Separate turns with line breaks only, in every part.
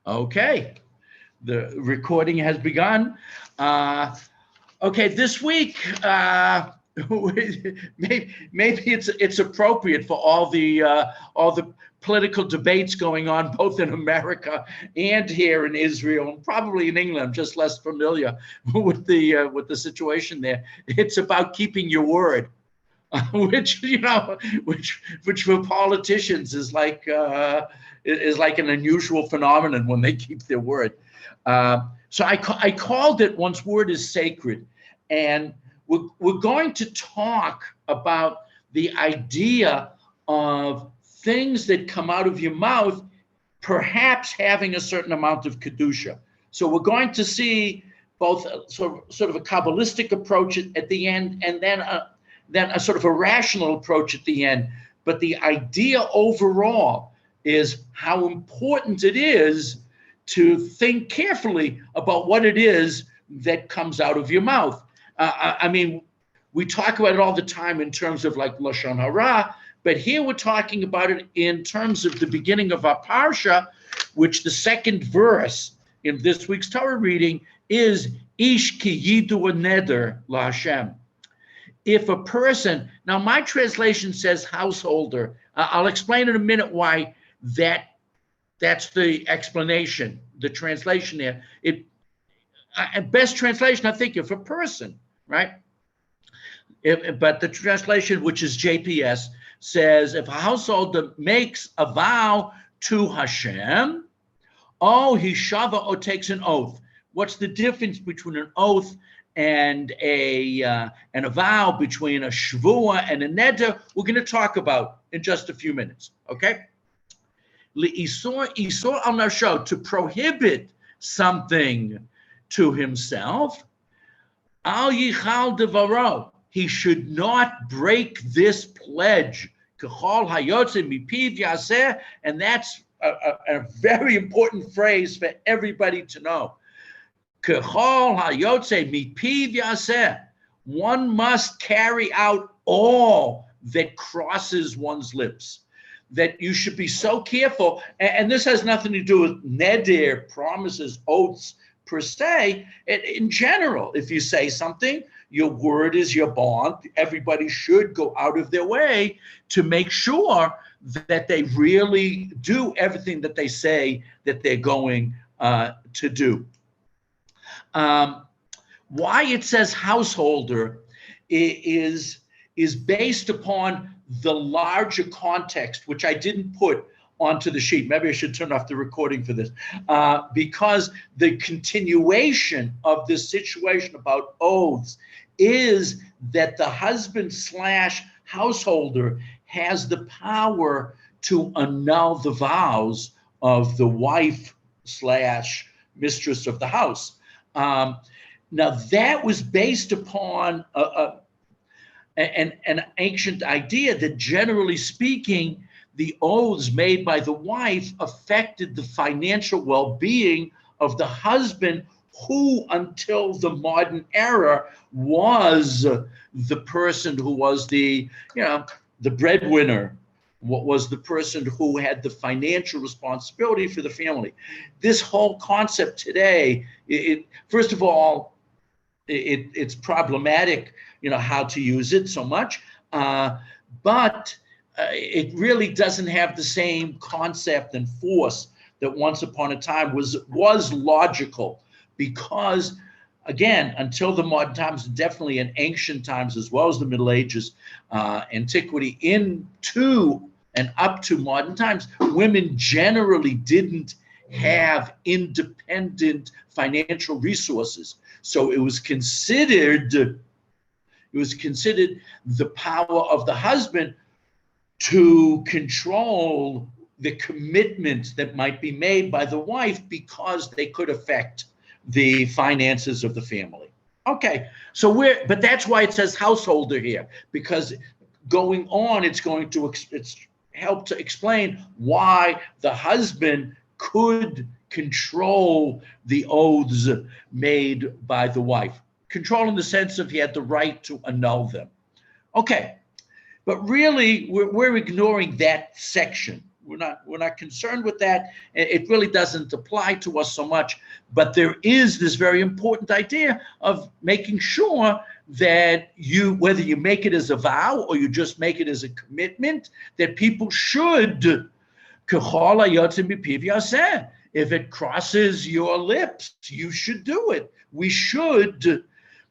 Okay, the recording has begun. Okay, this week, maybe it's appropriate for all the political debates going on both in America and here in Israel, and probably in England. I'm just less familiar with the situation there. It's about keeping your word. Which which for politicians is like an unusual phenomenon when they keep their word. So I called it "One's Word is Sacred," and we're going to talk about the idea of things that come out of your mouth, perhaps having a certain amount of kedusha. So we're going to see both sort of a Kabbalistic approach at the end, and then a sort of a rational approach at the end. But the idea overall is how important it is to think carefully about what it is that comes out of your mouth. I mean, we talk about it all the time in terms of like Lashon Hara, but here we're talking about it in terms of the beginning of our Parsha, which the second verse in this week's Torah reading is Ish ki yidu neder la Hashem. If a person, now my translation says householder. I'll explain in a minute why that's the explanation, the translation there. Best translation, I think, if a person, right? But the translation, which is JPS, says if a householder makes a vow to Hashem, he shava or takes an oath. What's the difference between an oath and a vow, between a shvua and a neder? We're going to talk about in just a few minutes. Okay. Isor al nasho, to prohibit something to himself. Al yichal devaro, he should not break this pledge. Kechol hayotze mipiv yaseh, and that's a very important phrase for everybody to know. Kechol hayotze mipiv yaseh, one must carry out all that crosses one's lips. That you should be so careful, and this has nothing to do with neder, promises, oaths per se. In general, if you say something, your word is your bond. Everybody should go out of their way to make sure that they really do everything that they say that they're going to do. Why it says householder is based upon the larger context, which I didn't put onto the sheet. Maybe I should turn off the recording for this, because the continuation of this situation about oaths is that the husband / householder has the power to annul the vows of the wife / mistress of the house. Now that was based upon an ancient idea that, generally speaking, the oaths made by the wife affected the financial well-being of the husband, who until the modern era was the person who was the breadwinner, what was the person who had the financial responsibility for the family. This whole concept today, first of all, it's problematic, how to use it so much, but it really doesn't have the same concept and force that once upon a time was logical, because again, until the modern times, definitely in ancient times as well as the Middle Ages, antiquity into and up to modern times, women generally didn't have independent financial resources. So it was considered the power of the husband to control the commitments that might be made by the wife, because they could affect the finances of the family. Okay, but that's why it says householder here, because going on, it's help to explain why the husband could control the oaths made by the wife. Control in the sense of he had the right to annul them. Okay, but really we're ignoring that section. we're not concerned with that. It really doesn't apply to us so much. But there is this very important idea of making sure that whether you make it as a vow or you just make it as a commitment, that people should, if it crosses your lips, you should do it. We should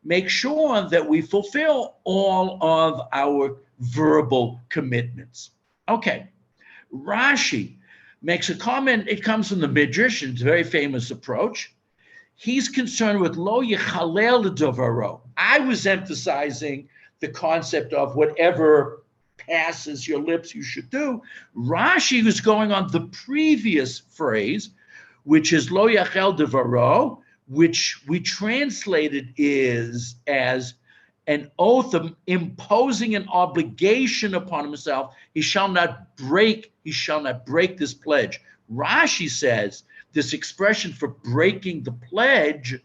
make sure that we fulfill all of our verbal commitments. Okay, Rashi makes a comment. It comes from the Midrash. It's a very famous approach. He's concerned with lo yechalel davaro. I was emphasizing the concept of whatever passes your lips you should do. Rashi was going on the previous phrase, which is lo yachel davaro, which we translated as an oath of imposing an obligation upon himself. He shall not break this pledge. Rashi says this expression for breaking the pledge,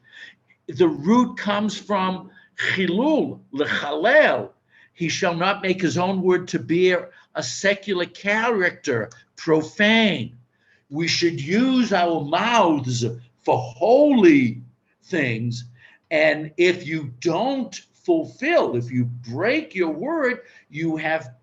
the root comes from chilul, lechalel. He shall not make his own word to bear a secular character, profane. We should use our mouths for holy things. And if you don't fulfill, if you break your word, you have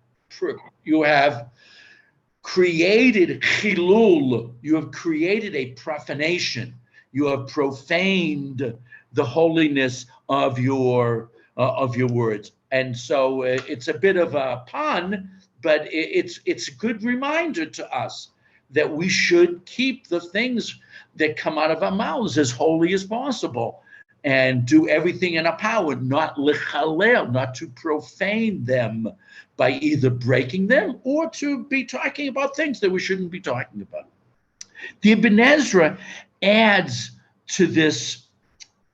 created chilul, you have created a profanation, you have profaned the holiness of your words. And so it's a bit of a pun, but it's a good reminder to us that we should keep the things that come out of our mouths as holy as possible and do everything in our power, not lechalel, not to profane them by either breaking them or to be talking about things that we shouldn't be talking about. The Ibn Ezra adds to this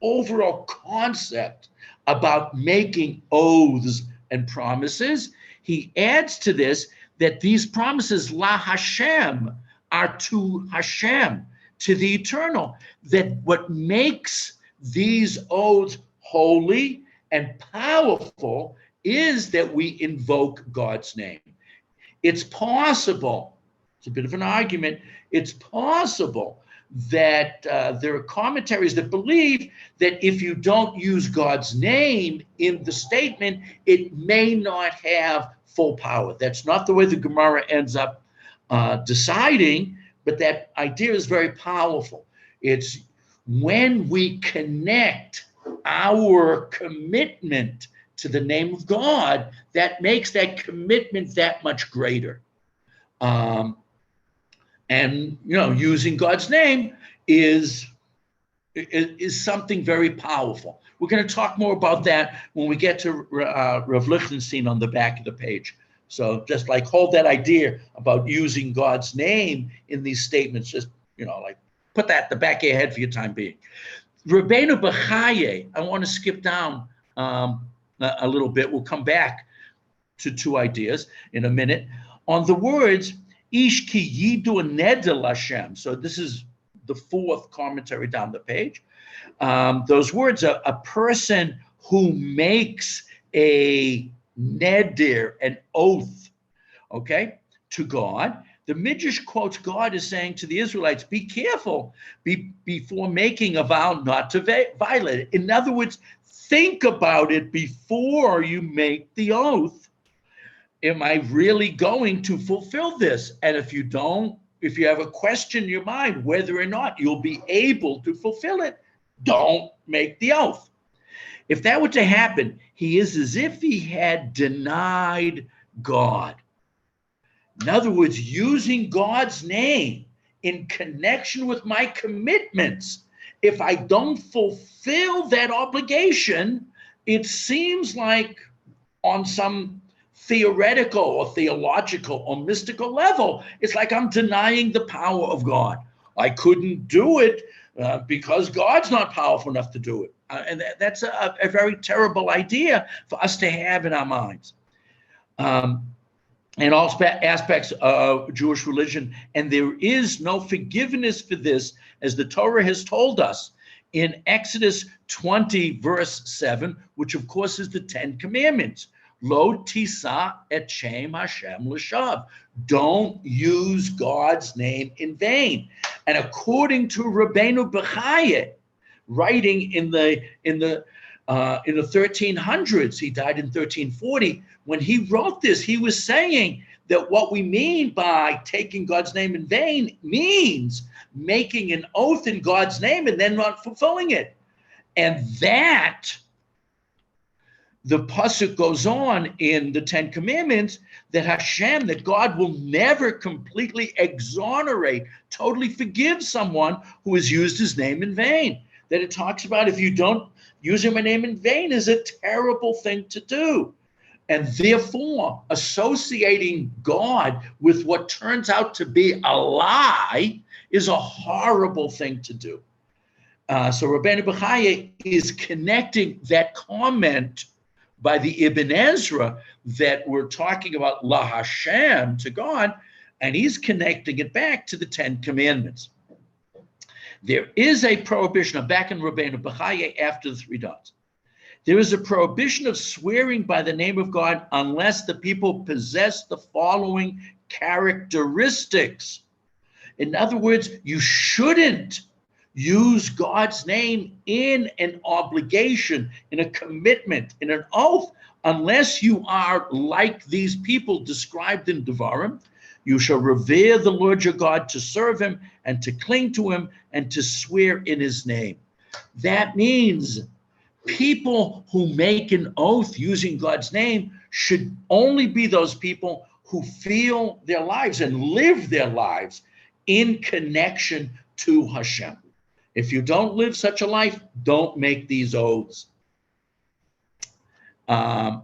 overall concept about making oaths and promises. He adds to this that these promises, la Hashem, are to Hashem, to the eternal, that what makes these oaths holy and powerful is that we invoke God's name. It's possible, it's a bit of an argument, it's possible that there are commentaries that believe that if you don't use God's name in the statement, it may not have full power. That's not the way the Gemara ends up deciding, but that idea is very powerful. It's when we connect our commitment to the name of God, that makes that commitment that much greater. And using God's name is something very powerful. We're going to talk more about that when we get to Rav Lichtenstein on the back of the page. So just like hold that idea about using God's name in these statements, just like put that at the back of your head for your time being. Rabbeinu Bechaye, I want to skip down a little bit. We'll come back to two ideas in a minute on the words Ish ki yidu nedel Hashem. So this is the fourth commentary down the page. Those words are a person who makes a neder, an oath, okay, to God. The Midrash quotes God as saying to the Israelites, be careful before making a vow not to violate it. In other words, think about it before you make the oath. Am I really going to fulfill this? And if you don't, if you have a question in your mind whether or not you'll be able to fulfill it, don't make the oath. If that were to happen, he is as if he had denied God. In other words, using God's name in connection with my commitments, if I don't fulfill that obligation, it seems like on some theoretical or theological or mystical level, it's like I'm denying the power of God. I couldn't do it because God's not powerful enough to do it. And that's a very terrible idea for us to have in our minds. In all aspects of Jewish religion, and there is no forgiveness for this, as the Torah has told us in Exodus 20, verse 7, which of course is the 10 Commandments. Lo tisa et shem Hashem l'shav. Don't use God's name in vain. And according to Rabbeinu Bechaya, writing in the 1300s, he died in 1340. When he wrote this, he was saying that what we mean by taking God's name in vain means making an oath in God's name and then not fulfilling it. And that, the pasuk goes on in the Ten Commandments that Hashem, that God will never completely exonerate, totally forgive someone who has used his name in vain. That it talks about if you don't use my name in vain is a terrible thing to do. And therefore, associating God with what turns out to be a lie is a horrible thing to do. So Rabbeinu Bechaya is connecting that comment by the Ibn Ezra that we're talking about La Hashem, to God, and he's connecting it back to the Ten Commandments. There is a prohibition, I'm back in Rabbeinu Bechaya after the three dots. There is a prohibition of swearing by the name of God unless the people possess the following characteristics. In other words, you shouldn't use God's name in an obligation, in a commitment, in an oath, unless you are like these people described in Devarim. You shall revere the Lord your God, to serve him and to cling to him and to swear in his name. That means people who make an oath using God's name should only be those people who feel their lives and live their lives in connection to Hashem. If you don't live such a life, don't make these oaths.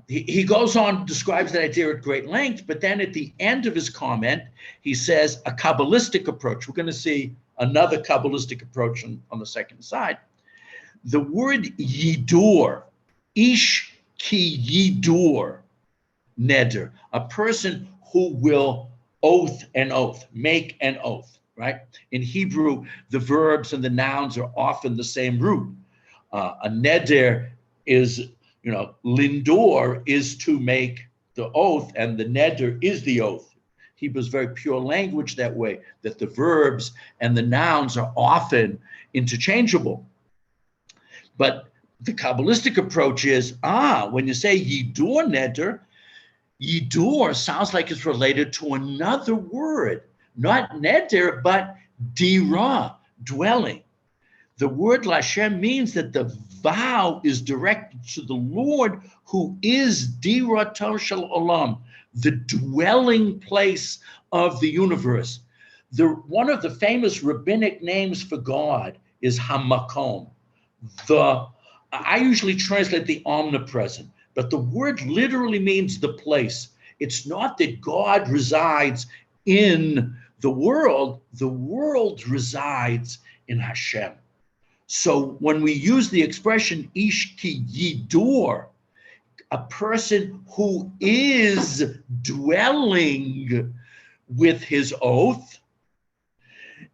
He goes on, describes that idea at great length, but then at the end of his comment, he says a Kabbalistic approach. We're going to see another Kabbalistic approach on the second side. The word yidur, ish ki yidur, neder, a person who will oath an oath, make an oath, right? In Hebrew, the verbs and the nouns are often the same root. A neder is, lindor is to make the oath, and the neder is the oath. Hebrew is very pure language that way, that the verbs and the nouns are often interchangeable. But the Kabbalistic approach is, when you say yidur neder, yidur sounds like it's related to another word, not neder, but dira, dwelling. The word Lashem means that the vow is directed to the Lord, who is dirato shel olam, the dwelling place of the universe. One of the famous rabbinic names for God is Hamakom. I usually translate the omnipresent, but the word literally means the place. It's not that God resides in the world resides in Hashem. So when we use the expression ish ki yidur, a person who is dwelling with his oath,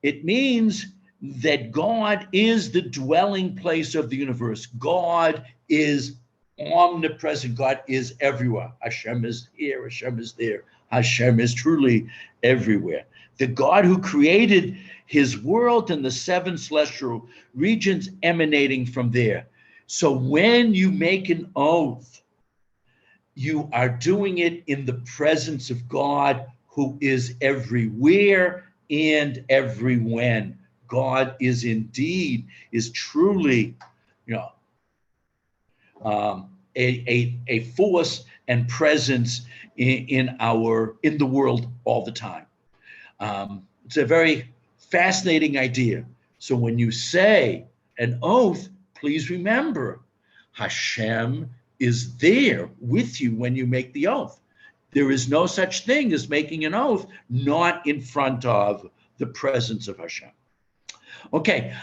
it means that God is the dwelling place of the universe. God is omnipresent. God is everywhere. Hashem is here. Hashem is there. Hashem is truly everywhere. The God who created his world and the seven celestial regions emanating from there. So when you make an oath, you are doing it in the presence of God, who is everywhere and every when. God is truly, a force and presence in the world all the time. It's a very fascinating idea. So when you say an oath, please remember Hashem is there with you when you make the oath. There is no such thing as making an oath not in front of the presence of Hashem. Okay,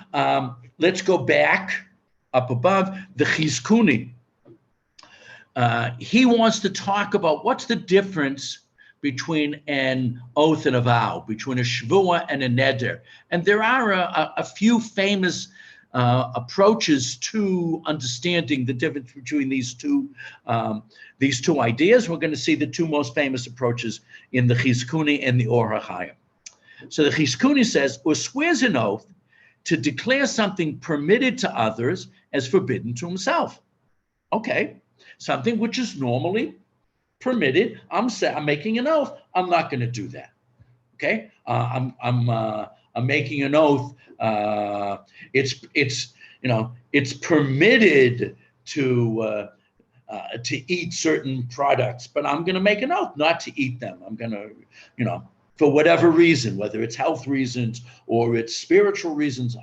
let's go back up above, the Chizkuni. He wants to talk about what's the difference between an oath and a vow, between a shvuah and a neder. And there are a few famous approaches to understanding the difference between these two ideas. We're going to see the two most famous approaches in the Chizkuni and the Or HaChaim. So the Chizkuni says, or swears an oath to declare something permitted to others as forbidden to himself. Okay, something which is normally permitted. I'm making an oath. I'm not going to do that. Okay, I'm making an oath. It's permitted to eat certain products, but I'm going to make an oath not to eat them. I'm going to, for whatever reason, whether it's health reasons or it's spiritual reasons,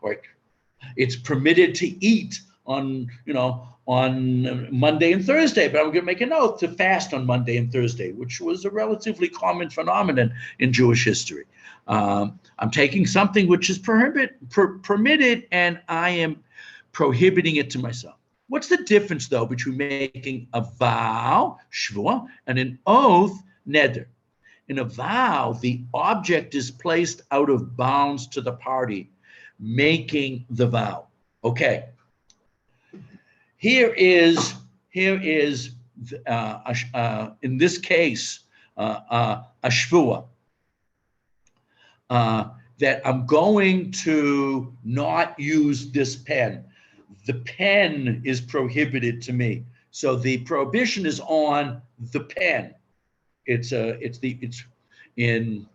or it's permitted to eat on Monday and Thursday, but I'm going to make an oath to fast on Monday and Thursday, which was a relatively common phenomenon in Jewish history. I'm taking something which is permitted, and I am prohibiting it to myself. What's the difference, though, between making a vow, shvuah, and an oath, neder? In a vow, the object is placed out of bounds to the party making the vow. Okay. Here is in this case a shvuah that I'm going to not use this pen. The pen is prohibited to me, so the prohibition is on the pen. It's in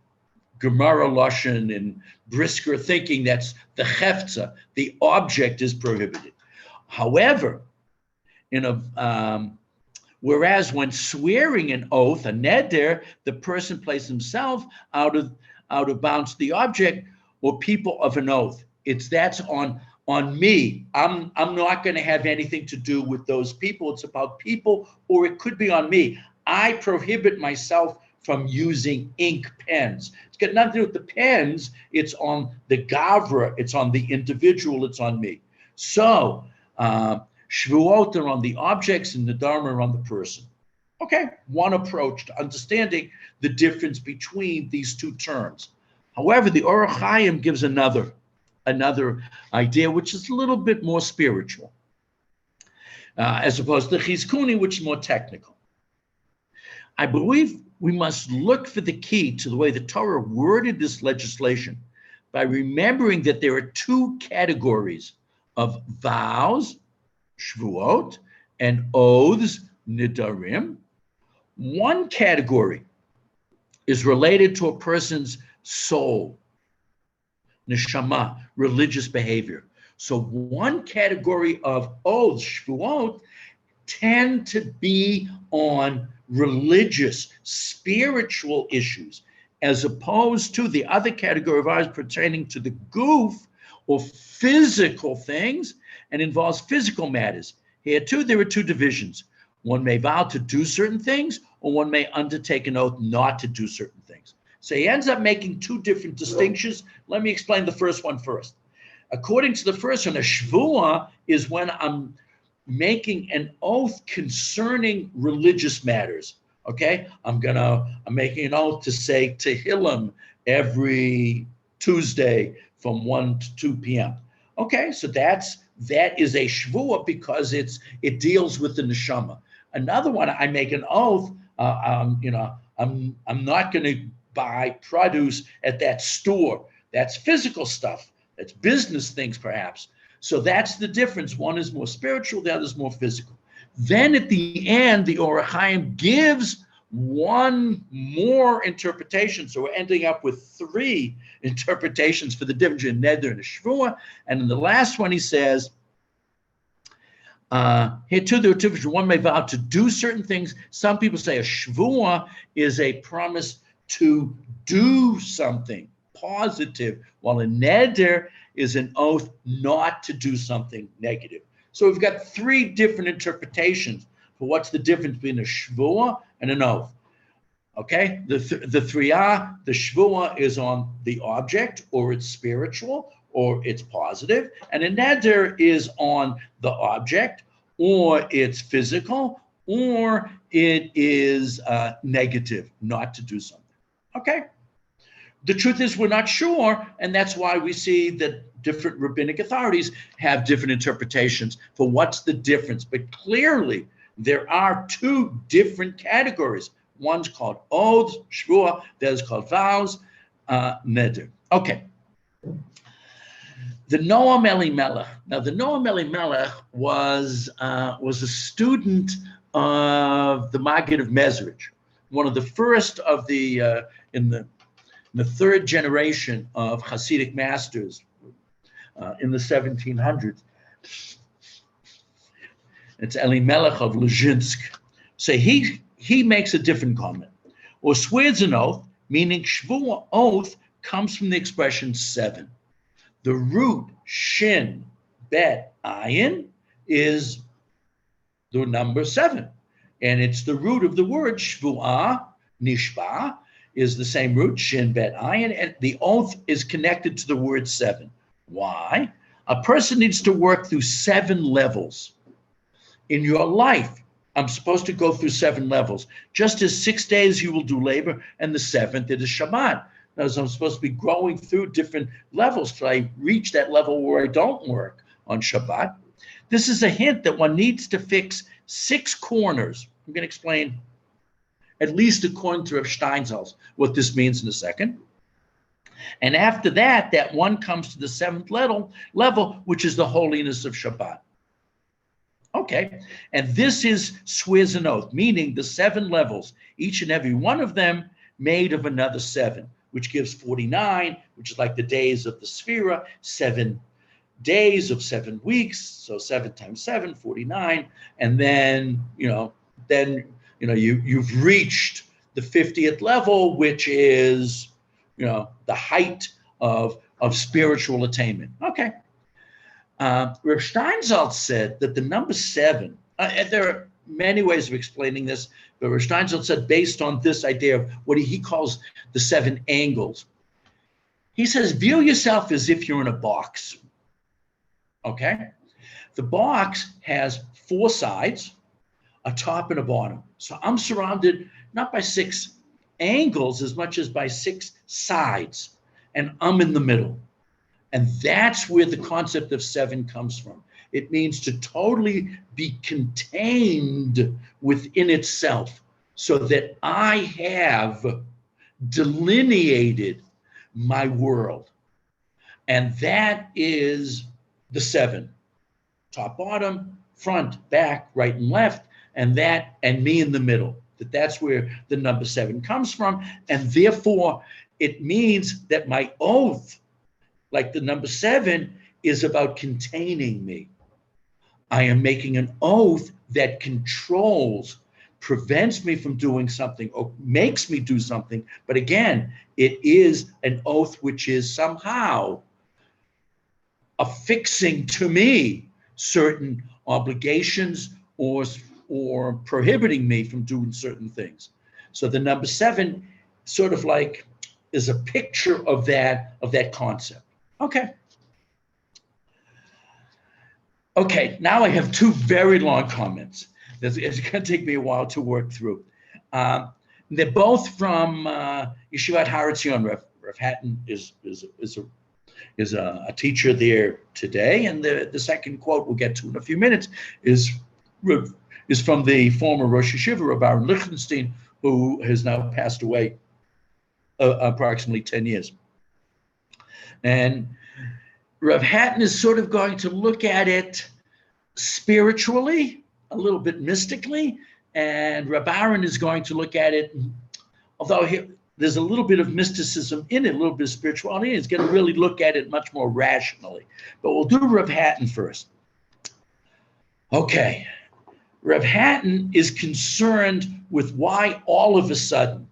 Gemara Lashon and Brisker thinking that's the hefza. The object is prohibited. However, whereas when swearing an oath, a neder, the person places himself out of bounds to the object or people of an oath. That's on me. I'm not going to have anything to do with those people. It's about people, or it could be on me. I prohibit myself from using ink pens. It's got nothing to do with the pens. It's on the gavra. It's on the individual. It's on me. So shvuot are on the objects and the dharma are on the person. Okay, one approach to understanding the difference between these two terms. However, the Or HaChaim gives another idea, which is a little bit more spiritual, as opposed to Chizkuni, which is more technical. I believe we must look for the key to the way the Torah worded this legislation by remembering that there are two categories of vows, shvuot, and oaths, nidarim. One category is related to a person's soul, neshama, religious behavior. So one category of oaths, shvuot, tend to be on religious, spiritual issues, as opposed to the other category of vows pertaining to the goof or physical things and involves physical matters. Here too, there are two divisions. One may vow to do certain things, or one may undertake an oath not to do certain things. So he ends up making two different distinctions. Let me explain the first one first. According to the first one, a shvuah is when I'm making an oath concerning religious matters. Okay, I'm making an oath to say Tehillim every Tuesday from 1 to 2 p.m. Okay, so that is a shvuah because it deals with the neshama. Another one, I make an oath. I'm not going to buy produce at that store. That's physical stuff. That's business things, perhaps. So that's the difference. One is more spiritual, the other is more physical. Then at the end, the Or HaChaim gives one more interpretation. So we're ending up with three interpretations for the difference in neder and a shvuah. And in the last one, he says, here too, there are two differences. One may vow to do certain things. Some people say a shvuah is a promise to do something positive, while a neder is an oath not to do something negative. So we've got three different interpretations for what's the difference between a shvuah and an oath. Okay, the three are, the shvuah is on the object, or it's spiritual, or it's positive, and a neder is on the object, or it's physical, or it is negative, not to do something. Okay, The truth is we're not sure, and that's why we see that different rabbinic authorities have different interpretations for what's the difference. But clearly, there are two different categories. One's called oaths, shvua, the other's called vows, neder. Okay. The Noam Elimelech. Now, the Noam Elimelech was a student of the Maggid of Mezrich, one of the first of the in the third generation of Hasidic masters in the 1700s. It's Elimelech of Luzhinsk. So he makes a different comment. Or swears an oath, meaning shvua, oath, comes from the expression seven. The root shin bet ayin is the number seven, and it's the root of the word shvuah. Nishba is the same root, shin bet ayin, and the oath is connected to the word seven. Why? A person needs to work through 7 levels. In your life, I'm supposed to go through 7 levels. Just as 6 days you will do labor, and the 7th it is Shabbat. Now, so I'm supposed to be growing through different levels till I reach that level where I don't work on Shabbat. This is a hint that one needs to fix 6 corners. I'm going to explain, at least according to Rav Steinsaltz, what this means in a second. And after that, that one comes to the 7th level, which is the holiness of Shabbat. Okay, and this is swears an oath, meaning the 7 levels, each and every one of them made of another 7, which gives 49, which is like the days of the Sphira, 7 days of 7 weeks, so 7 times 7, 49, and then you've reached the 50th level, which is the height of spiritual attainment. Okay. Rav Steinsaltz said that the number 7, and there are many ways of explaining this, but Rav Steinsaltz said, based on this idea of what he calls the 7 angles, he says, view yourself as if you're in a box. Okay? The box has 4 sides, a top and a bottom. So I'm surrounded not by 6 angles as much as by 6 sides, and I'm in the middle. And that's where the concept of 7 comes from. It means to totally be contained within itself, so that I have delineated my world. And that is the 7. Top, bottom, front, back, right and left, and me in the middle. That's where the number 7 comes from. And therefore, it means that my oath, like the number 7, is about containing me. I am making an oath that controls, prevents me from doing something, or makes me do something. But again, it is an oath which is somehow affixing to me certain obligations or prohibiting me from doing certain things. So the number 7 sort of like is a picture of that concept. Okay. Okay, now I have 2 very long comments. It's going to take me a while to work through. They're both from Yeshivat Har Etzion. Rav Hatton is a teacher there today, and the second quote we'll get to in a few minutes is from the former Rosh Yeshiva, Rabbi Aaron Lichtenstein, who has now passed away approximately 10 years. And Rav Hatton is sort of going to look at it spiritually, a little bit mystically, and Rabbi Aaron is going to look at it, although there's a little bit of mysticism in it, a little bit of spirituality, he's going to really look at it much more rationally. But we'll do Rav Hatton first. Okay, Rav Hatton is concerned with why all of a sudden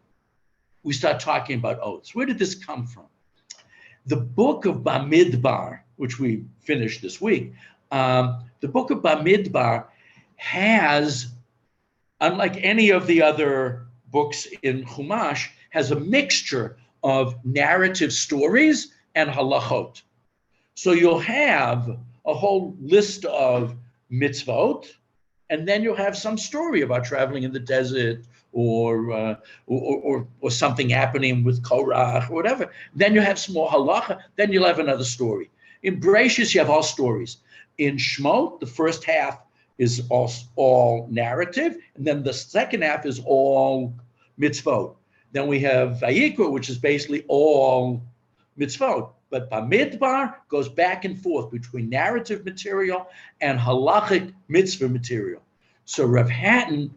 we start talking about oaths. Where did this come from? The book of Bamidbar, which we finished this week, the book of Bamidbar has, unlike any of the other books in Chumash, has a mixture of narrative stories and halachot. So you'll have a whole list of mitzvot, and then you'll have some story about traveling in the desert or something happening with Korach or whatever. Then you have some more halacha. Then you'll have another story. In Bereshis, you have all stories. In Shemot, the first half is all narrative, and then the second half is all mitzvot. Then we have Vayikra, which is basically all mitzvot. But Bamidbar goes back and forth between narrative material and halachic mitzvah material. So Rav Hatton,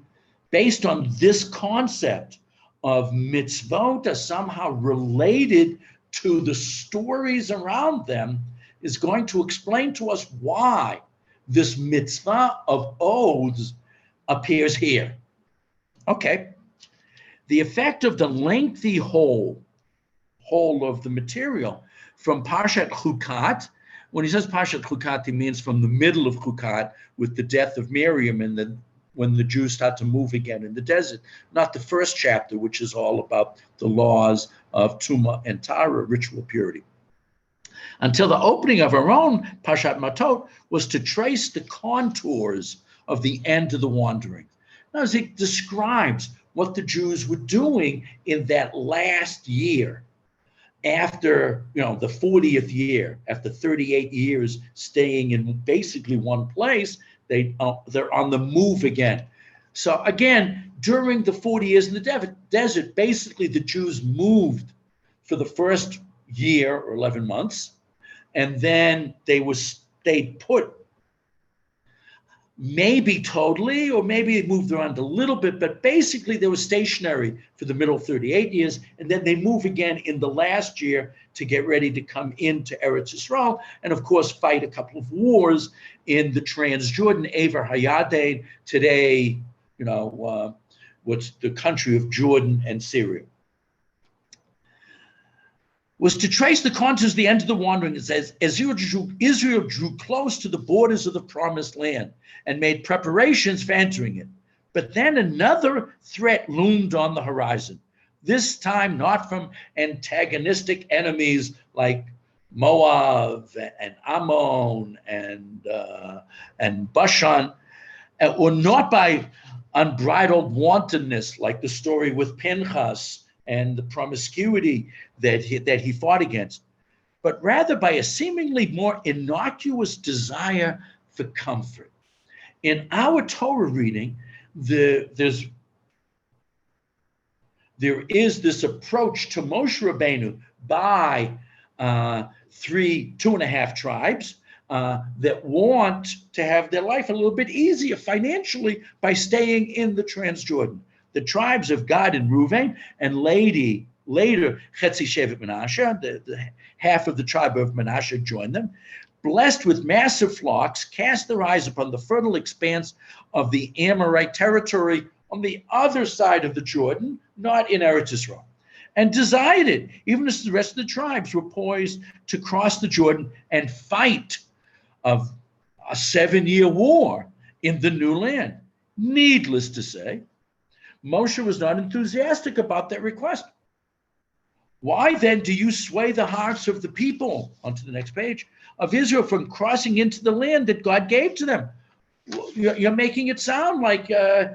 based on this concept of mitzvot are somehow related to the stories around them, is going to explain to us why this mitzvah of oaths appears here. Okay. The effect of the lengthy whole of the material from Parshat Chukat. When he says Parshat Chukat, he means from the middle of Chukat with the death of Miriam and when the Jews start to move again in the desert, not the first chapter, which is all about the laws of Tumah and Tara, ritual purity. Until the opening of our own Parshat Matot was to trace the contours of the end of the wandering. Now, as it describes what the Jews were doing in that last year, after the 40th year, after 38 years staying in basically one place, they're on the move again. So again, during the 40 years in the desert, basically the Jews moved for the first year or 11 months, and then they stayed put, maybe totally, or maybe it moved around a little bit, but basically they were stationary for the middle 38 years, and then they move again in the last year to get ready to come into Eretz Yisrael, and of course fight a couple of wars in the Transjordan, Aver Hayadeh, today, what's the country of Jordan and Syria. Was to trace the contours of the end of the wandering. It says, Israel drew close to the borders of the promised land and made preparations for entering it. But then another threat loomed on the horizon, this time not from antagonistic enemies like Moab and Ammon and Bashan, or not by unbridled wantonness like the story with Pinchas and the promiscuity that he fought against, but rather by a seemingly more innocuous desire for comfort. In our Torah reading, there is this approach to Moshe Rabbeinu by 2.5 tribes that want to have their life a little bit easier financially by staying in the Transjordan. The tribes of Gad and Reuven, and later Chetzi Shevet Menashe, the half of the tribe of Menashe joined them, blessed with massive flocks, cast their eyes upon the fertile expanse of the Amorite territory on the other side of the Jordan, not in Eretz Yisrael, and desired it, even as the rest of the tribes were poised to cross the Jordan and fight of a 7-year war in the new land. Needless to say, Moshe was not enthusiastic about that request. Why then do you sway the hearts of the people, onto the next page, of Israel from crossing into the land that God gave to them? You're making it sound like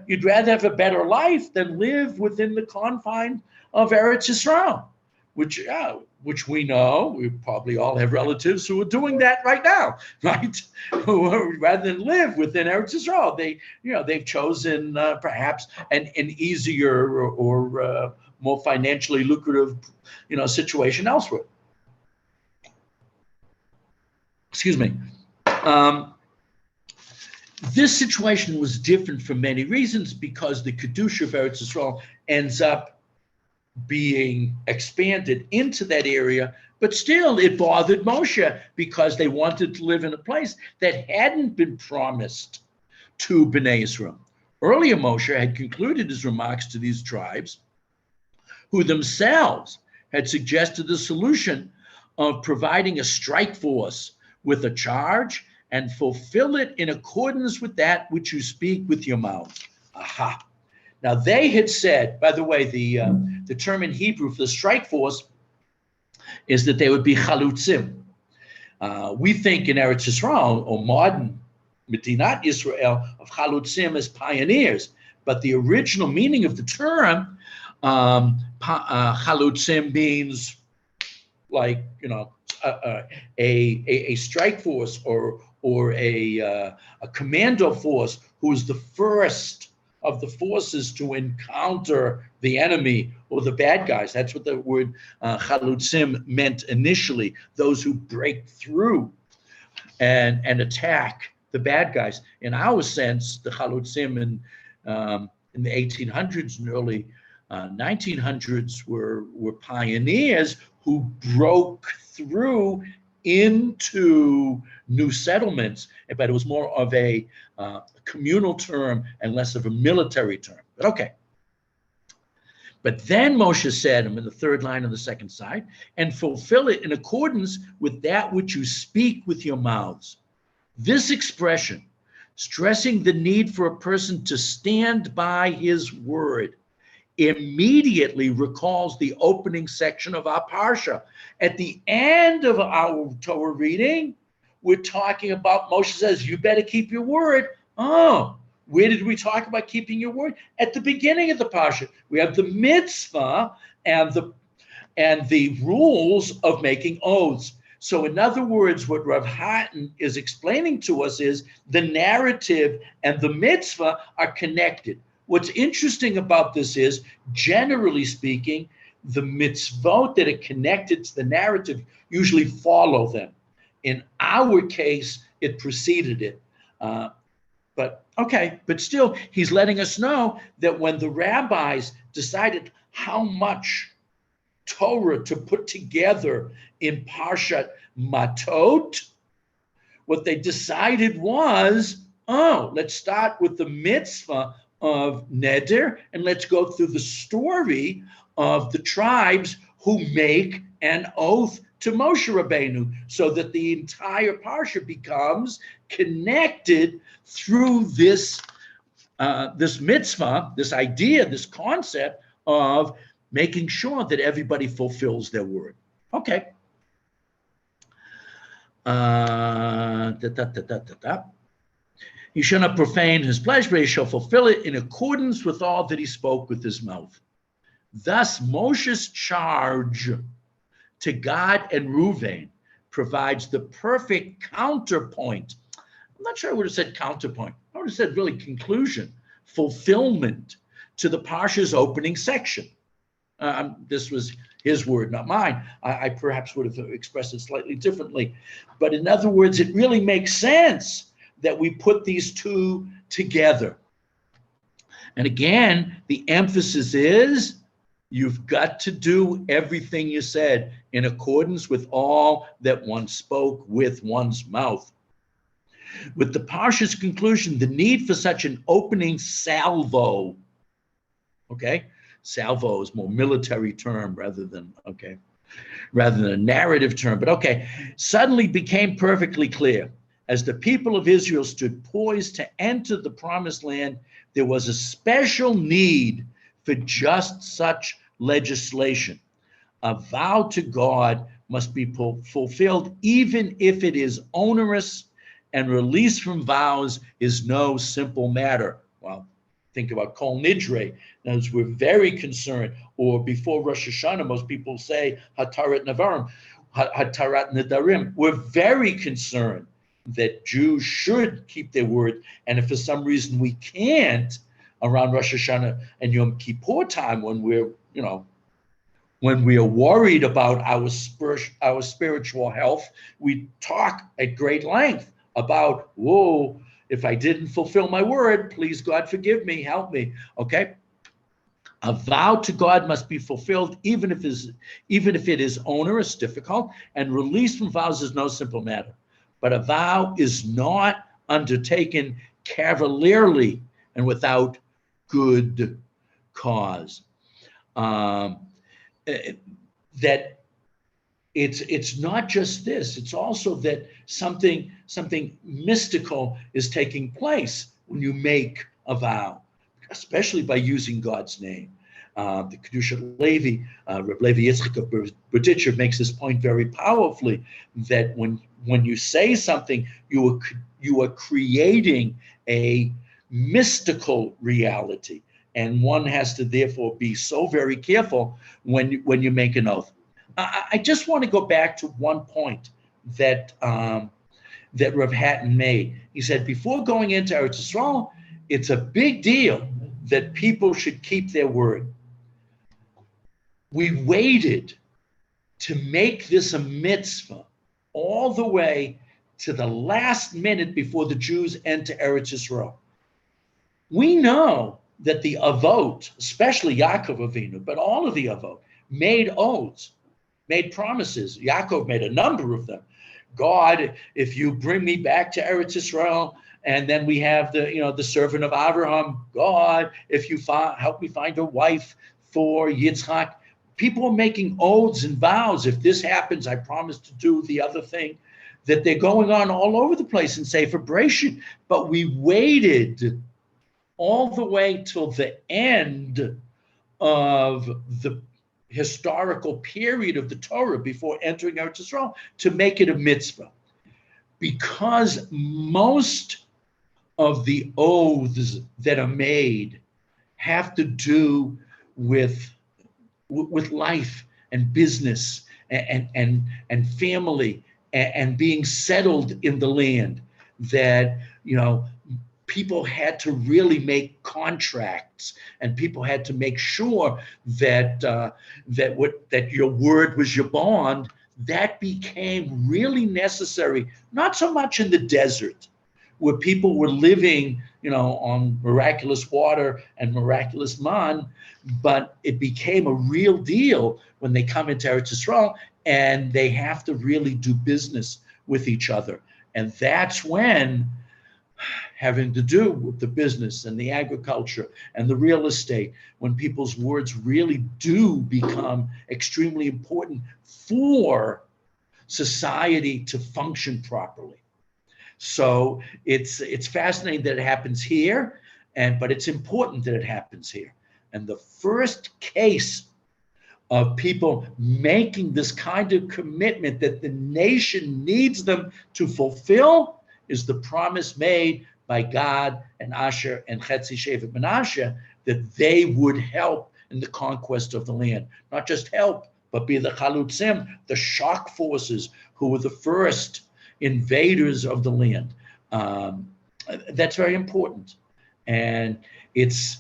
you'd rather have a better life than live within the confines of Eretz Yisrael, which we know, we probably all have relatives who are doing that right now, right? Who rather than live within Eretz Yisrael, they've chosen perhaps an easier or more financially lucrative, situation elsewhere. Excuse me. This situation was different for many reasons, because the Kedusha of Eretz Yisrael ends up being expanded into that area, but still it bothered Moshe because they wanted to live in a place that hadn't been promised to Bnei Israel. Earlier, Moshe had concluded his remarks to these tribes, who themselves had suggested the solution of providing a strike force with a charge and fulfill it in accordance with that which you speak with your mouths. Aha. Now they had said, by the way, the term in Hebrew for the strike force is that they would be chalutzim. We think in Eretz Yisrael, or modern Medinat Israel, of chalutzim as pioneers, But the original meaning of the term, chalutzim, means like, a strike force or a commando force who is the first of the forces to encounter the enemy or the bad guys. That's what the word chalutzim meant initially, those who break through and attack the bad guys. In our sense, the chalutzim in the 1800s and early 1900s were pioneers who broke through into new settlements, but it was more of a communal term and less of a military term. But okay. But then Moshe said, I'm in the third line on the second side, and fulfill it in accordance with that which you speak with your mouths. This expression, stressing the need for a person to stand by his word, immediately recalls the opening section of our Parsha. At the end of our Torah reading, we're talking about, Moshe says, you better keep your word. Oh, where did we talk about keeping your word? At the beginning of the Parsha. We have the mitzvah and the rules of making oaths. So in other words, what Rav Hatton is explaining to us is the narrative and the mitzvah are connected. What's interesting about this is, generally speaking, the mitzvot that are connected to the narrative usually follow them. In our case, it preceded it. But still, he's letting us know that when the rabbis decided how much Torah to put together in Parshat Matot, what they decided was, let's start with the mitzvah of Neder, and let's go through the story of the tribes who make an oath to Moshe Rabbeinu, so that the entire Parsha becomes connected through this mitzvah, this idea, this concept of making sure that everybody fulfills their word. Okay. He shall not profane his pledge, but he shall fulfill it in accordance with all that he spoke with his mouth. Thus, Moshe's charge to Gad and Reuven provides the perfect counterpoint. I'm not sure I would have said counterpoint. I would have said really conclusion, fulfillment to the Parsha's opening section. This was his word, not mine. I perhaps would have expressed it slightly differently. But in other words, it really makes sense that we put these two together. And again, the emphasis is you've got to do everything you said in accordance with all that one spoke with one's mouth. With the Parsha's conclusion, the need for such an opening salvo, okay? Salvo is more military term rather than a narrative term, but okay, suddenly became perfectly clear. As the people of Israel stood poised to enter the promised land, there was a special need for just such legislation. A vow to God must be fulfilled even if it is onerous, and release from vows is no simple matter. Well, think about Kol Nidre. As we're very concerned, or before Rosh Hashanah, most people say Hatarat Nedarim. We're very concerned that Jews should keep their word, and if for some reason we can't around Rosh Hashanah and Yom Kippur time, when we are worried about our spiritual health, we talk at great length about, whoa, if I didn't fulfill my word, please God forgive me, help me. Okay. A vow to God must be fulfilled even if it is onerous, difficult, and release from vows is no simple matter. But a vow is not undertaken cavalierly and without good cause. That it's not just this, it's also that something mystical is taking place when you make a vow, especially by using God's name. The Kedusha Levi, Rabbi Levi Yitzchak of Berditcher makes this point very powerfully, that when you say something, you are creating a mystical reality. And one has to therefore be so very careful when you make an oath. I just want to go back to one point that that Rav Hatton made. He said, before going into Eretz Yisrael, it's a big deal that people should keep their word. We waited to make this a mitzvah all the way to the last minute before the Jews enter Eretz Yisrael. We know that the Avot, especially Yaakov Avinu, but all of the Avot, made oaths, made promises. Yaakov made a number of them. God, if you bring me back to Eretz Yisrael, and then we have the servant of Abraham, God, if you help me find a wife for Yitzchak. People are making oaths and vows. If this happens, I promise to do the other thing. That they're going on all over the place in Sefer Bereshit. But we waited all the way till the end of the historical period of the Torah before entering Eretz Yisrael to make it a mitzvah, because most of the oaths that are made have to do with life and business and family and being settled in the land, that people had to really make contracts, and people had to make sure that your word was your bond. That became really necessary, not so much in the desert, where people were living, on miraculous water and miraculous man, but it became a real deal when they come into Eretz Yisrael and they have to really do business with each other. And that's when, having to do with the business and the agriculture and the real estate, when people's words really do become extremely important for society to function properly. So it's fascinating that it happens here, but it's important that it happens here. And the first case of people making this kind of commitment that the nation needs them to fulfill is the promise made by God and Asher and Chetzi Shevet Menashe, that they would help in the conquest of the land. Not just help, but be the chalutzim, the shock forces who were the first invaders of the land. That's very important. And it's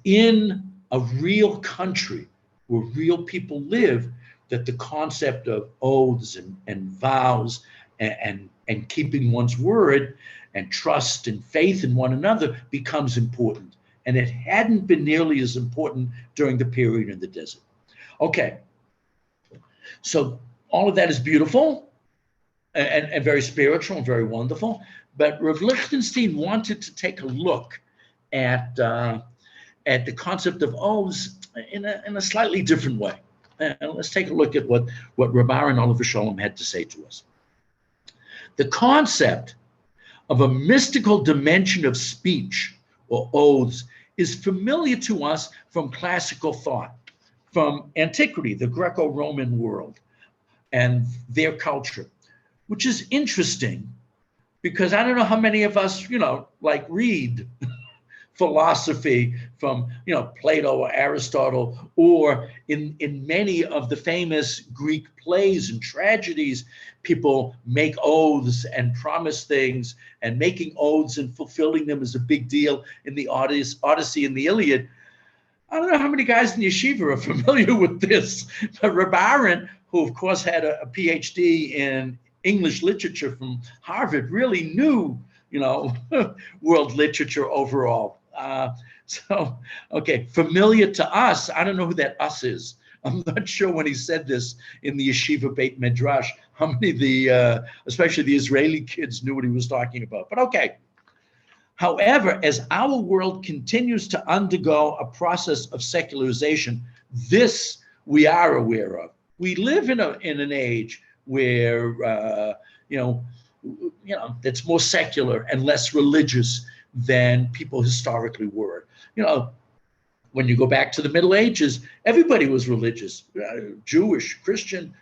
in a real country where real people live that the concept of oaths and vows and keeping one's word and trust and faith in one another becomes important. And it hadn't been nearly as important during the period in the desert. Okay, so all of that is beautiful and very spiritual and very wonderful. But Rav Lichtenstein wanted to take a look at the concept of oaths in a slightly different way. And let's take a look at what Reb Aaron Oliver Sholem had to say to us. The concept of a mystical dimension of speech or oaths is familiar to us from classical thought, from antiquity, the Greco-Roman world, and their culture, which is interesting because I don't know how many of us, read philosophy from, Plato or Aristotle, or in many of the famous Greek plays and tragedies, people make oaths and promise things, and making oaths and fulfilling them is a big deal in the Odyssey and the Iliad. I don't know how many guys in yeshiva are familiar with this, but Reb Aaron, who of course had a PhD in English literature from Harvard, really knew, world literature overall. Familiar to us. I don't know who that us is. I'm not sure when he said this in the yeshiva Beit Midrash, how many of the, especially the Israeli kids, knew what he was talking about. But okay. However, as our world continues to undergo a process of secularization, this we are aware of. We live in an age where that's more secular and less religious than people historically were. When you go back to the Middle Ages, everybody was religious, Jewish, Christian,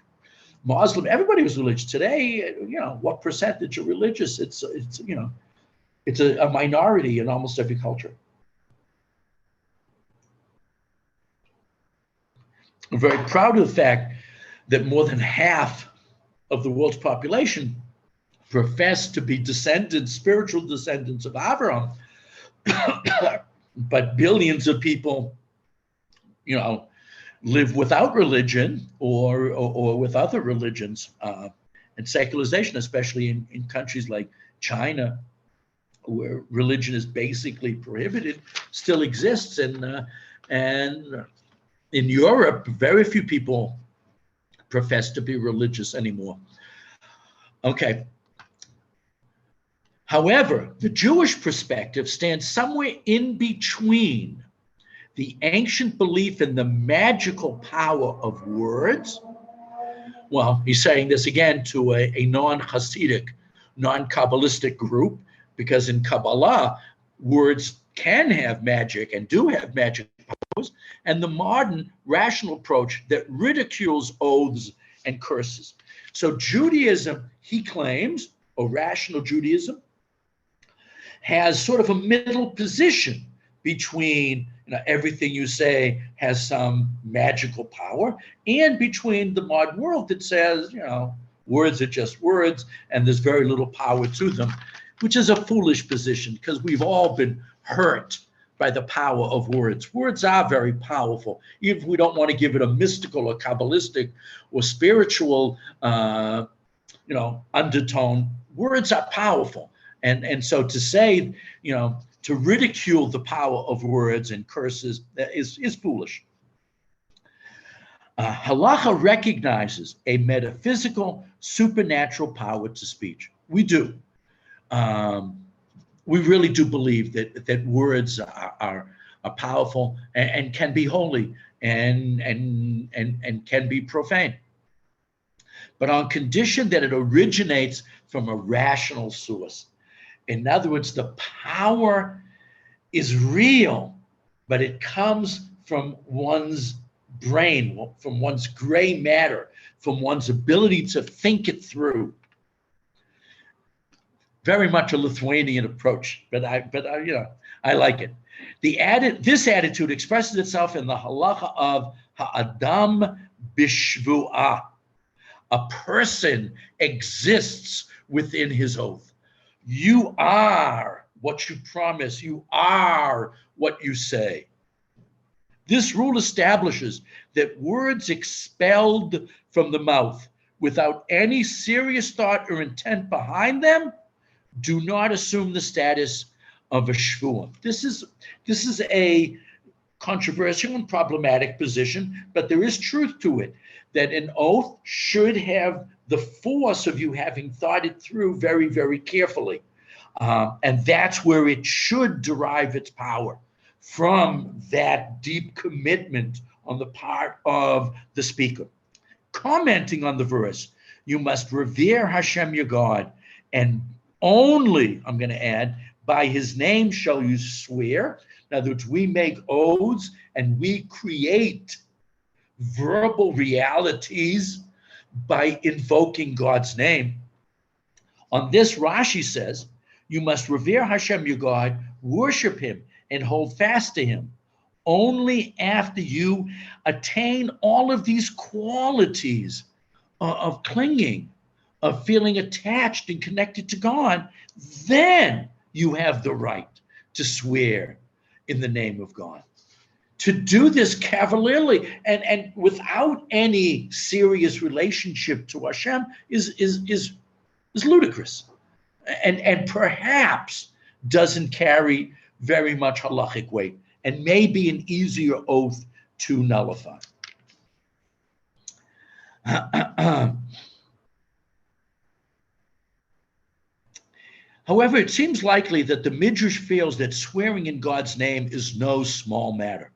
Muslim, everybody was religious. Today, what percentage are religious? It's It's a minority in almost every culture. I'm very proud of the fact that more than half of the world's population profess to be descendants, spiritual descendants of Abraham, but billions of people, live without religion or with other religions, and secularization, especially in countries like China, where religion is basically prohibited, still exists. And in Europe, very few people profess to be religious anymore. Okay. However, the Jewish perspective stands somewhere in between the ancient belief in the magical power of words. Well, he's saying this again to a non-Hasidic, non-Kabbalistic group, because in Kabbalah, words can have magic and do have magic powers, and the modern rational approach that ridicules oaths and curses. So Judaism, he claims, or rational Judaism, has sort of a middle position between everything you say has some magical power, and between the modern world that says, words are just words and there's very little power to them, which is a foolish position because we've all been hurt by the power of words. Words are very powerful, even if we don't want to give it a mystical or Kabbalistic or spiritual undertone. Words are powerful. And so to say, to ridicule the power of words and curses is foolish. Halacha recognizes a metaphysical, supernatural power to speech. We do. We really do believe that words are powerful and can be holy and can be profane, but on condition that it originates from a rational source. In other words, the power is real, but it comes from one's brain, from one's gray matter, from one's ability to think it through. Very much a Lithuanian approach, but I like it. This attitude expresses itself in the halacha of ha'adam bishvu'ah. A person exists within his oath. You are what you promise. You are what you say. This rule establishes that words expelled from the mouth without any serious thought or intent behind them do not assume the status of a shvuah. This is a controversial and problematic position, but there is truth to it, that an oath should have the force of you having thought it through very, very carefully. And that's where it should derive its power, from that deep commitment on the part of the speaker. Commenting on the verse, you must revere Hashem your God, and only, I'm going to add, by his name shall you swear. In other words, we make oaths and we create verbal realities by invoking God's name. On this, Rashi says, you must revere Hashem your God, worship him, and hold fast to him. Only after you attain all of these qualities of clinging, of feeling attached and connected to God, then you have the right to swear in the name of God. To do this cavalierly and without any serious relationship to Hashem is ludicrous, and perhaps doesn't carry very much halachic weight, and may be an easier oath to nullify. However, it seems likely that the Midrash feels that swearing in God's name is no small matter.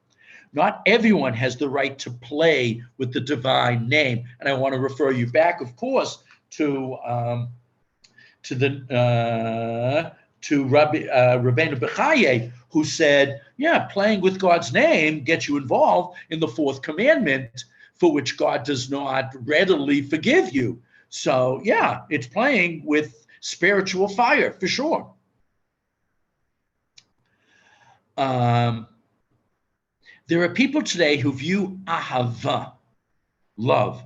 Not everyone has the right to play with the divine name. And I want to refer you back, of course, to Rabbi Bechaye, who said, playing with God's name gets you involved in the fourth commandment, for which God does not readily forgive you. So, it's playing with spiritual fire, for sure. Um, there are people today who view ahava, love,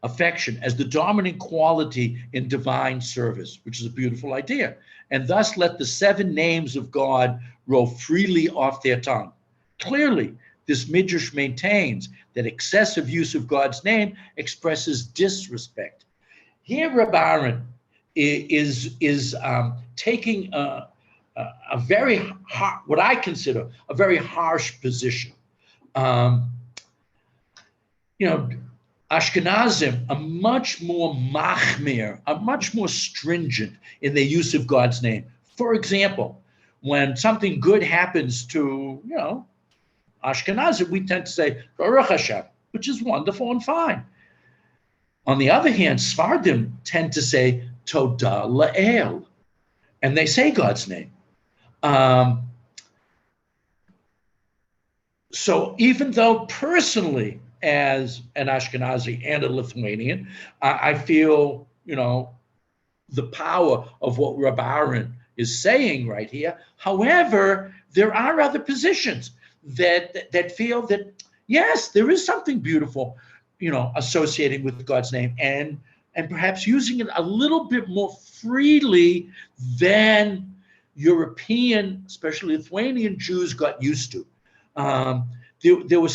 affection, as the dominant quality in divine service, which is a beautiful idea, and thus let the 7 names of God roll freely off their tongue. Clearly, this midrash maintains that excessive use of God's name expresses disrespect. Here, Reb Aaron is taking a very what I consider a very harsh position. Ashkenazim are much more machmir, are much more stringent in their use of God's name. For example, when something good happens to, Ashkenazim, we tend to say, Baruch Hashem, which is wonderful and fine. On the other hand, Sfardim tend to say, Toda La'el, and they say God's name. So even though personally, as an Ashkenazi and a Lithuanian, I feel, the power of what Rabbi Aaron is saying right here. However, there are other positions that feel that, yes, there is something beautiful, associating with God's name and perhaps using it a little bit more freely than European, especially Lithuanian Jews got used to. There were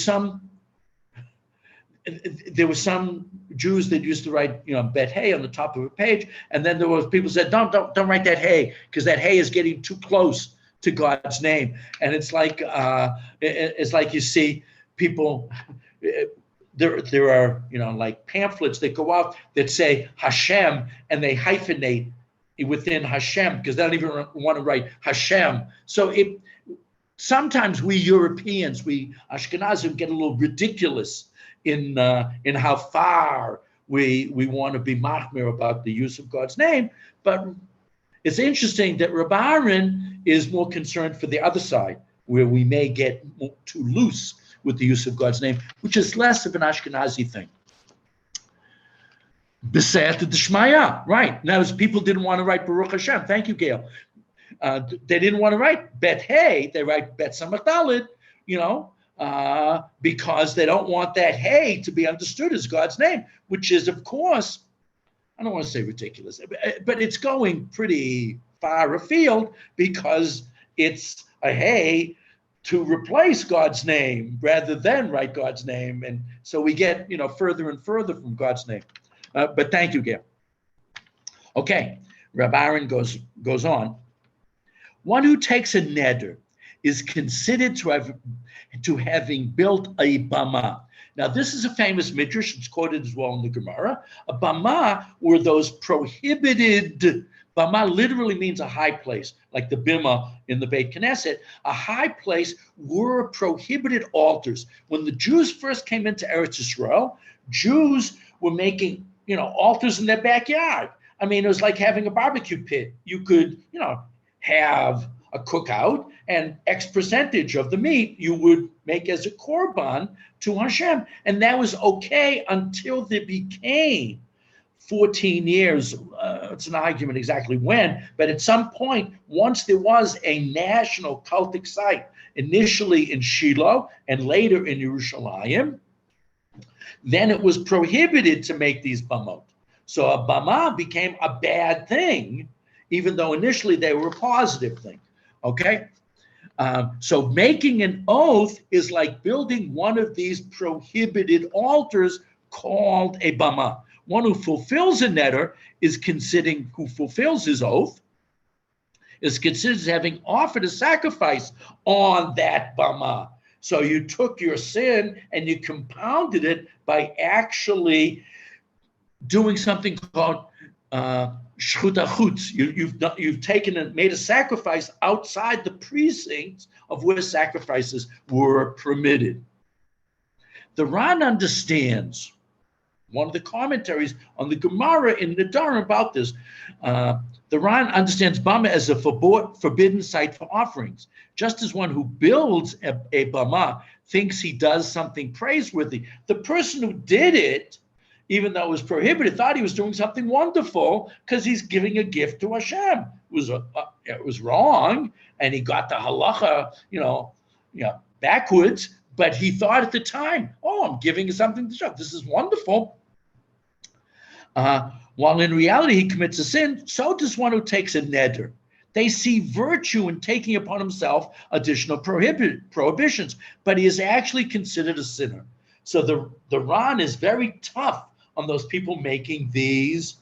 some Jews that used to write, bet hey on the top of a page, and then there were people who said, don't write that hey, because that hey is getting too close to God's name. And it's like you see people. There are like pamphlets that go out that say Hashem, and they hyphenate within Hashem because they don't even want to write Hashem. So sometimes we Europeans, we Ashkenazim, get a little ridiculous in how far we want to be machmir about the use of God's name. But it's interesting that Rabbi Aaron is more concerned for the other side, where we may get too loose with the use of God's name, which is less of an Ashkenazi thing. B'se'at d'shmaya, right. Now, people didn't want to write Baruch Hashem. Thank you, Gail. They didn't want to write Bet Hey, they write Bet Samach Daled, because they don't want that hey to be understood as God's name, which is, of course, I don't want to say ridiculous, but it's going pretty far afield because it's a hey to replace God's name rather than write God's name. And so we get, further and further from God's name. But thank you, Gail. Okay, Rabbi Aaron goes on. One who takes a neder is considered to having built a bama. Now, this is a famous midrash. It's quoted as well in the Gemara. A bama were those prohibited. Bama literally means a high place, like the bima in the Beit Knesset. A high place were prohibited altars. When the Jews first came into Eretz Yisrael, Jews were making, altars in their backyard. I mean, it was like having a barbecue pit. You could, have a cookout, and X percentage of the meat you would make as a korban to Hashem. And that was okay until there became 14 years. It's an argument exactly when, but at some point, once there was a national cultic site, initially in Shiloh and later in Yerushalayim, then it was prohibited to make these bamot. So a bama became a bad thing, even though initially they were a positive thing. Okay? So making an oath is like building one of these prohibited altars called a bama. One who fulfills a neder who fulfills his oath, is considered as having offered a sacrifice on that bama. So you took your sin and you compounded it by actually doing something called shchut achutz. You've taken and made a sacrifice outside the precincts of where sacrifices were permitted. The Ran understands, one of the commentaries on the Gemara in Nedarim about this, the Ran understands Bama as a forbidden site for offerings. Just as one who builds a Bama thinks he does something praiseworthy, the person who did it even though it was prohibited, thought he was doing something wonderful because he's giving a gift to Hashem. It was wrong, and he got the halacha, backwards. But he thought at the time, "Oh, I'm giving something to Hashem. This is wonderful." While in reality he commits a sin, so does one who takes a neder. They see virtue in taking upon himself additional prohibitions, but he is actually considered a sinner. So the Ran is very tough on those people making these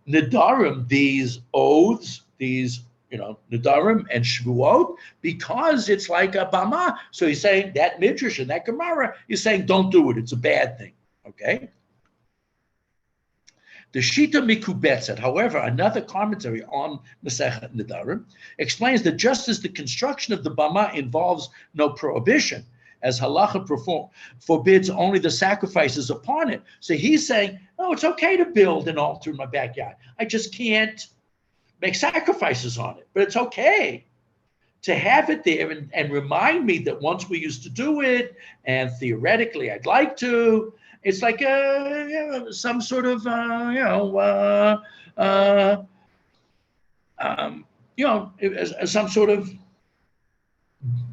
nedarim, these oaths, these nedarim and shvuot, because it's like a bama. So he's saying that midrash and that Gemara is saying don't do it. It's a bad thing. Okay. The Shita Mikubetzet, however, another commentary on Masechet Nedarim, explains that just as the construction of the bama involves no prohibition, as halacha forbids only the sacrifices upon it. So he's saying, "Oh, it's okay to build an altar in my backyard. I just can't make sacrifices on it, but it's okay to have it there and remind me that once we used to do it, and theoretically I'd like to." It's like some sort of some sort of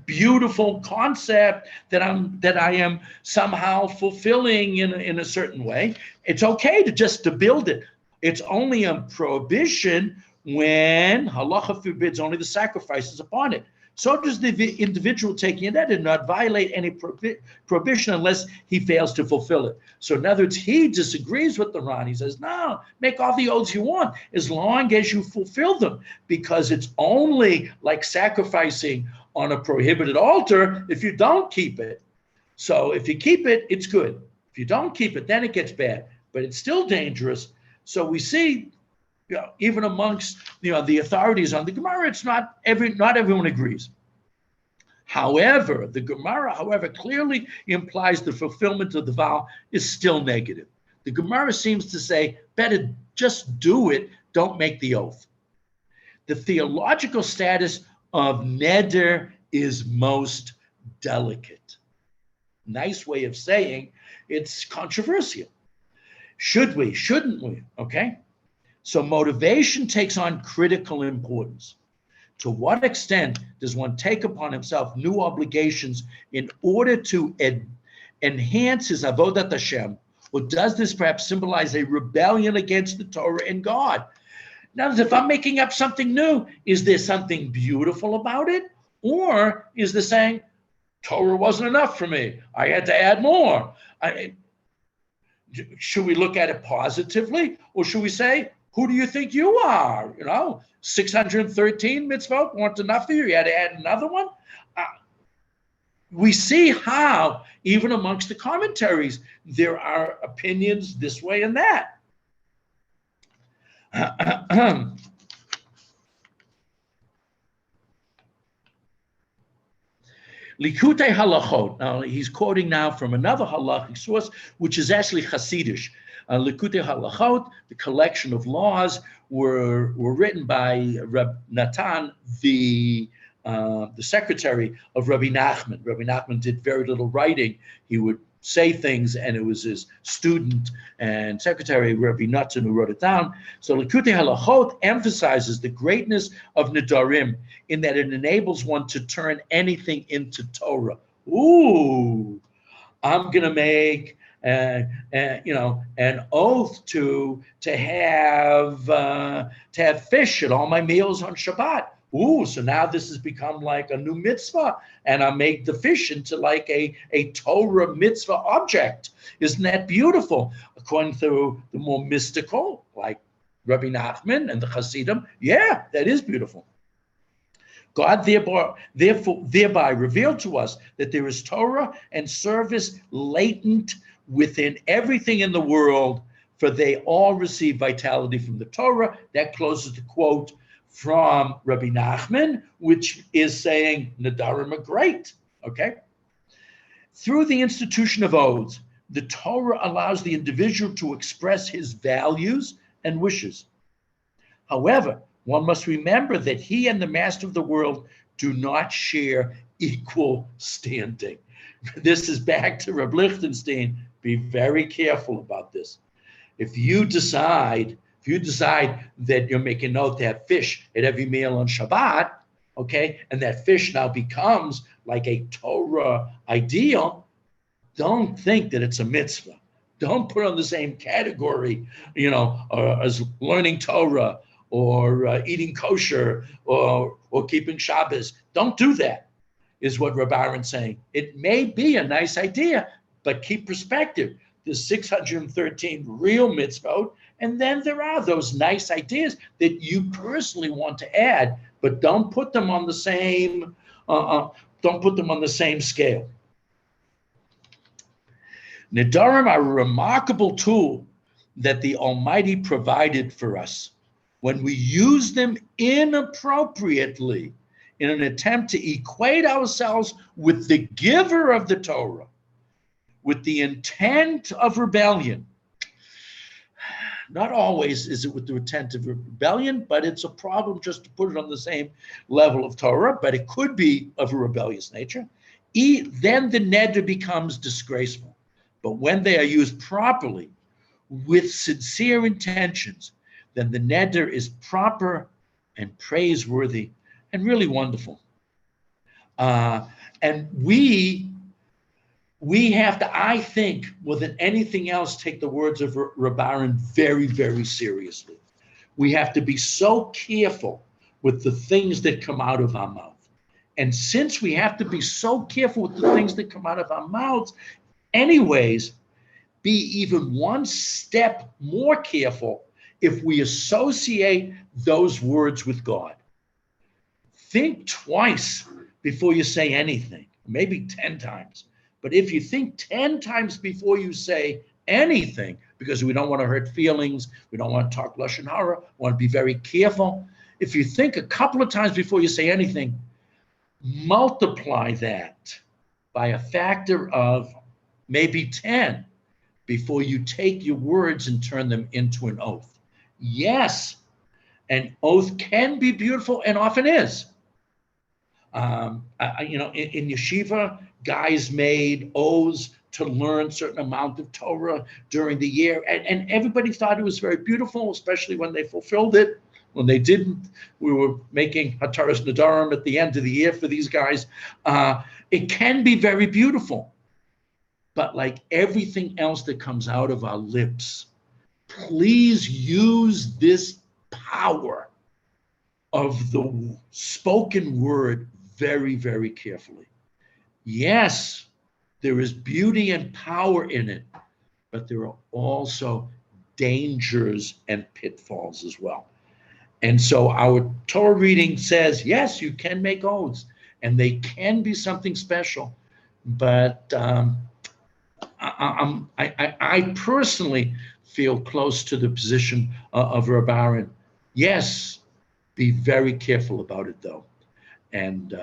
beautiful concept that I am somehow fulfilling in a certain way. It's okay to build it. It's only a prohibition when halacha forbids only the sacrifices upon it. So does the individual taking it and not violate any prohibition unless he fails to fulfill it. So in other words, he disagrees with the Ran. He says, no, make all the oaths you want as long as you fulfill them, because it's only like sacrificing on a prohibited altar if you don't keep it. So if you keep it, it's good. If you don't keep it, then it gets bad, but it's still dangerous. So we see, even amongst the authorities on the Gemara, it's not everyone agrees. However, the Gemara, clearly implies the fulfillment of the vow is still negative. The Gemara seems to say, better just do it, don't make the oath. The theological status of neder is most delicate. Nice way of saying it's controversial. Should we? Shouldn't we? Okay. So motivation takes on critical importance. To what extent does one take upon himself new obligations in order to enhance his avodat Hashem, or does this perhaps symbolize a rebellion against the Torah and God? Now, if I'm making up something new, is there something beautiful about it? Or is the saying, Torah wasn't enough for me, I had to add more? Should we look at it positively, or should we say, who do you think you are? 613 mitzvot weren't enough for you. You had to add another one. We see how, even amongst the commentaries, there are opinions this way and that. Likutei halachot. Now he's quoting now from another halachic source, which is actually Hasidish. Likutei halachot, the collection of laws, were written by Reb Natan, the secretary of Rabbi Nachman. Rabbi Nachman did very little writing. He would say things, and it was his student and secretary, Rabbi Natan, who wrote it down. So Likutei halachot emphasizes the greatness of nedarim in that it enables one to turn anything into Torah. Ooh, I'm going to make an oath to have fish at all my meals on Shabbat. Ooh, so now this has become like a new mitzvah, and I make the fish into like a Torah mitzvah object. Isn't that beautiful? According to the more mystical, like Rabbi Nachman and the Hasidim, yeah, that is beautiful. God thereby revealed to us that there is Torah and service latent within everything in the world, for they all receive vitality from the Torah. That closes the quote from Rabbi Nachman, which is saying nedarim are great, okay? Through the institution of oaths, the Torah allows the individual to express his values and wishes. However, one must remember that he and the master of the world do not share equal standing. This is back to Reb Lichtenstein. Be very careful about this. If you decide that you're making note to have fish at every meal on Shabbat, okay, and that fish now becomes like a Torah ideal, don't think that it's a mitzvah. Don't put on the same category, as learning Torah or eating kosher or keeping Shabbos. Don't do that, is what Rabbi Aaron's saying. It may be a nice idea, but keep perspective. There's 613 real mitzvot, and then there are those nice ideas that you personally want to add, but don't put them on the same. Don't put them on the same scale. Nedarim are a remarkable tool that the Almighty provided for us. When we use them inappropriately in an attempt to equate ourselves with the giver of the Torah, with the intent of rebellion. Not always is it with the intent of rebellion, but it's a problem just to put it on the same level of Torah, but it could be of a rebellious nature. Then the neder becomes disgraceful. But when they are used properly with sincere intentions, then the neder is proper and praiseworthy and really wonderful. And we have to, I think, more than anything else, take the words of Rabbi Aaron very, very seriously. We have to be so careful with the things that come out of our mouth. And since we have to be so careful with the things that come out of our mouths, anyways, be even one step more careful if we associate those words with God. Think twice before you say anything, maybe 10 times. But if you think 10 times before you say anything, because we don't want to hurt feelings, we don't want to talk lashon hara, we want to be very careful. If you think a couple of times before you say anything, multiply that by a factor of maybe 10 before you take your words and turn them into an oath. Yes, an oath can be beautiful and often is. In yeshiva, guys made oaths to learn a certain amount of Torah during the year, and everybody thought it was very beautiful, especially when they fulfilled it. When they didn't, we were making Hataras Nedarim at the end of the year for these guys. It can be very beautiful, but like everything else that comes out of our lips, please use this power of the spoken word very, very carefully. Yes, there is beauty and power in it, but there are also dangers and pitfalls as well. And so our Torah reading says, yes, you can make oaths, and they can be something special. But I personally feel close to the position of Rabbi Aaron. Yes, be very careful about it, though. And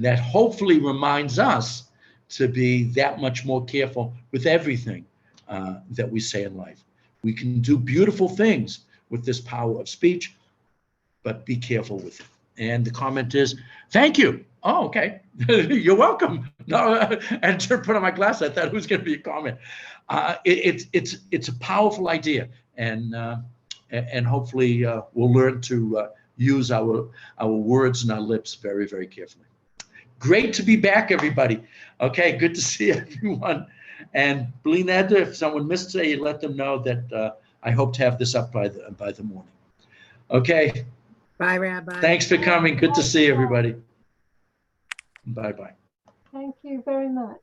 that hopefully reminds us to be that much more careful with everything that we say in life. We can do beautiful things with this power of speech, but be careful with it. And the comment is, thank you. Oh, okay. You're welcome. No, and to put on my glasses, I thought it was going to be a comment. It's a powerful idea, and hopefully we'll learn to use our words and our lips very, very carefully. Great to be back, everybody. Okay, good to see everyone. And Bli Neder, if someone missed today, you let them know that I hope to have this up by the morning. Okay.
Bye, Rabbi.
Thanks for coming. Good to see everybody. Bye-bye.
Thank you very much.